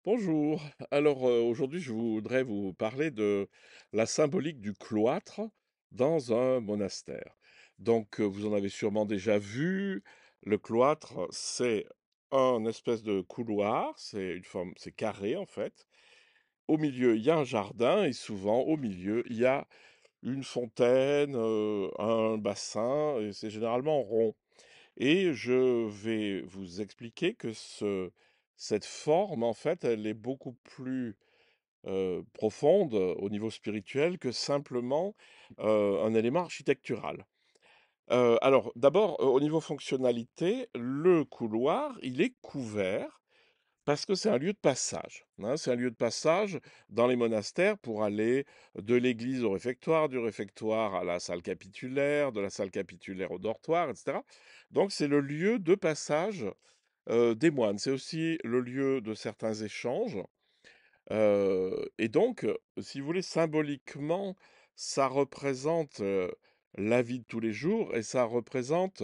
Bonjour. Alors aujourd'hui, je voudrais vous parler de la symbolique du cloître dans un monastère. Donc vous en avez sûrement déjà vu. Le cloître, c'est un espèce de couloir, c'est une forme, c'est carré en fait. Au milieu, il y a un jardin et souvent au milieu, il y a une fontaine, un bassin, et c'est généralement rond. Et je vais vous expliquer que cette forme, en fait, elle est beaucoup plus profonde au niveau spirituel que simplement un élément architectural. Alors, d'abord, au niveau fonctionnalité, le couloir, il est couvert parce que c'est un lieu de passage, hein. C'est un lieu de passage dans les monastères pour aller de l'église au réfectoire, du réfectoire à la salle capitulaire, de la salle capitulaire au dortoir, etc. Donc c'est le lieu de passage des moines. C'est aussi le lieu de certains échanges. Et donc, si vous voulez, symboliquement, ça représente la vie de tous les jours et ça représente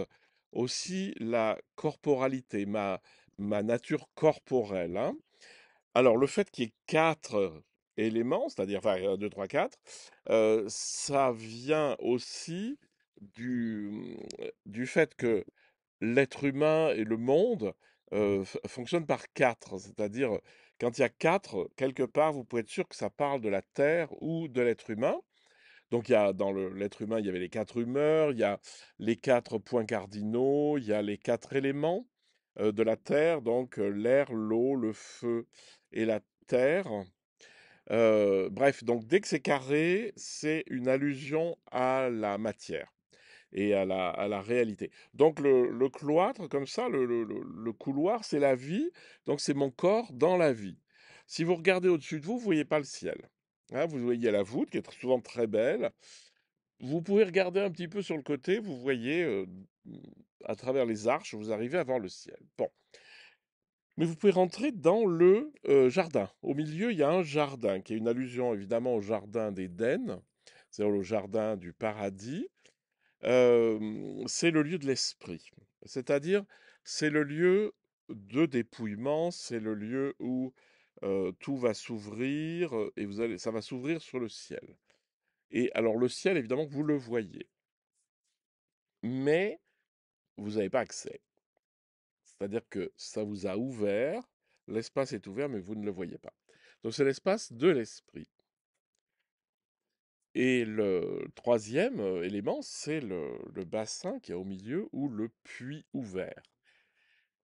aussi la corporalité, ma nature corporelle, hein. Alors, le fait qu'il y ait quatre éléments, c'est-à-dire, enfin, 1, 2, 3, 4, ça vient aussi du fait que l'être humain et le monde fonctionnent par quatre. C'est-à-dire, quand il y a quatre, quelque part, vous pouvez être sûr que ça parle de la Terre ou de l'être humain. Donc, dans l'être humain, il y avait les quatre humeurs, il y a les quatre points cardinaux, il y a les quatre éléments de la Terre, donc l'air, l'eau, le feu et la terre. Bref, donc dès que c'est carré, c'est une allusion à la matière et à la réalité. Donc le cloître, comme ça, le couloir, c'est la vie, donc c'est mon corps dans la vie. Si vous regardez au-dessus de vous, vous voyez pas le ciel, hein. Vous voyez la voûte qui est souvent très belle. Vous pouvez regarder un petit peu sur le côté, vous voyez à travers les arches, vous arrivez à voir le ciel. Bon, mais vous pouvez rentrer dans le jardin. Au milieu, il y a un jardin qui est une allusion évidemment au jardin d'Éden, c'est-à-dire au jardin du paradis. C'est le lieu de l'esprit. C'est-à-dire, c'est le lieu de dépouillement, c'est le lieu où tout va s'ouvrir et ça va s'ouvrir sur le ciel. Et alors le ciel, évidemment, vous le voyez, mais vous n'avez pas accès. C'est-à-dire que ça vous a ouvert, l'espace est ouvert, mais vous ne le voyez pas. Donc c'est l'espace de l'esprit. Et le troisième élément, c'est le bassin qui est au milieu ou le puits ouvert.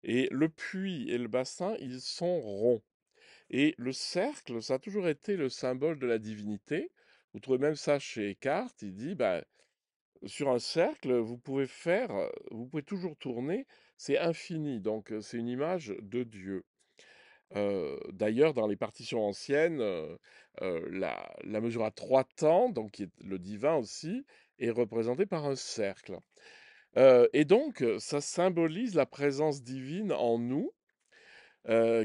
Et le puits et le bassin, ils sont ronds. Et le cercle, ça a toujours été le symbole de la divinité. Vous trouvez même ça chez Eckhart, il dit, bah, sur un cercle, vous pouvez toujours tourner, c'est infini, donc c'est une image de Dieu. D'ailleurs, dans les partitions anciennes, la mesure à 3 temps, donc qui est le divin aussi, est représentée par un cercle. Et donc, ça symbolise la présence divine en nous,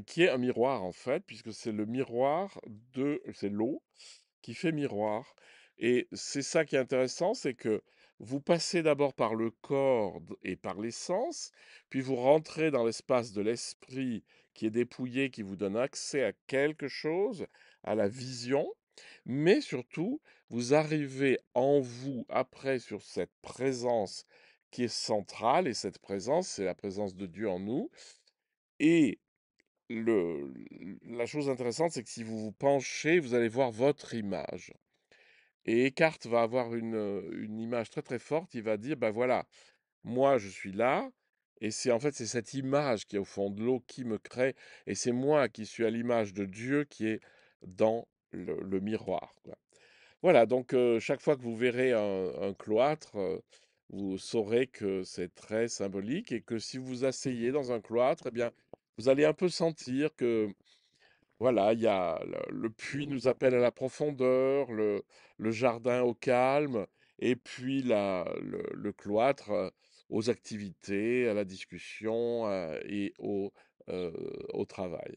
qui est un miroir en fait, puisque c'est le miroir c'est l'eau qui fait miroir. Et c'est ça qui est intéressant, c'est que vous passez d'abord par le corps et par les sens, puis vous rentrez dans l'espace de l'esprit qui est dépouillé, qui vous donne accès à quelque chose, à la vision, mais surtout, vous arrivez en vous après sur cette présence qui est centrale, et cette présence, c'est la présence de Dieu en nous. Et la chose intéressante, c'est que si vous vous penchez, vous allez voir votre image. Et Eckhart va avoir une image très très forte. Il va dire, ben voilà, moi je suis là, et c'est cette image qui est au fond de l'eau qui me crée, et c'est moi qui suis à l'image de Dieu qui est dans le miroir, quoi. Voilà, donc chaque fois que vous verrez un cloître, vous saurez que c'est très symbolique et que si vous vous asseyez dans un cloître, eh bien, vous allez un peu sentir que voilà, il y a le puits nous appelle à la profondeur, le jardin au calme, et puis le cloître aux activités, à la discussion et au travail.